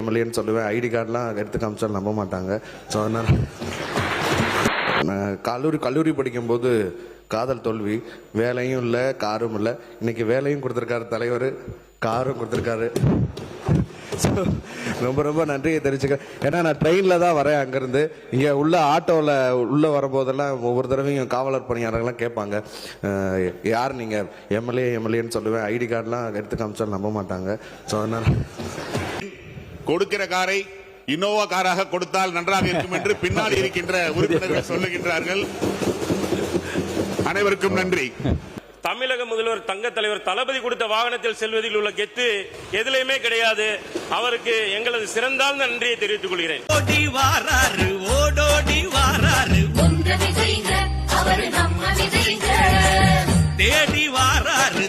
எம்எல்ஏன்னு சொல்லுவேன். ஐடி கார்டெலாம் எடுத்து காமிச்சாலும் நம்ப மாட்டாங்க. ஸோ அதனால் நான் கல்லூரி படிக்கும்போது காதல் தோல்வி, வேலையும் இல்லை காரும் இல்லை. இன்னைக்கு வேலையும் கொடுத்துருக்காரு தலைவர், காரும் கொடுத்துருக்காரு. ஸோ ரொம்ப ரொம்ப நன்றியை தெரிவிச்சுக்கிறேன். ஏன்னா நான் ட்ரெயினில் தான் வரேன். அங்கேருந்து இங்கே உள்ள ஆட்டோவில் உள்ளே வரும்போதெல்லாம் ஒவ்வொரு தடவையும் காவலர் பணியாளர்கள்லாம் கேட்பாங்க, யார் நீங்கள்? எம்எல்ஏன்னு சொல்லுவேன். ஐடி கார்டெலாம் எடுத்து காமிச்சாலும் நம்ப மாட்டாங்க. ஸோ அதனால் கொடுக்கிற காரை இனோவா காராக கொடுத்தால் நன்றாக இருக்கும் என்று பின்னால் இருக்கின்ற உறுப்பினர்கள் சொல்லுகின்றார்கள். அனைவருக்கும் நன்றி. தமிழக முதல்வர் தங்க தலைவர் தளபதி கொடுத்த வாகனத்தில் செல்வதில் உள்ள கெத்து எதிலையுமே கிடையாது. அவருக்கு எங்களது சிறந்தாழ்ந்த நன்றியை தெரிவித்துக் கொள்கிறேன். ஓடி வாராரு, ஓடோடி வாராரு, தேடி வாராரு.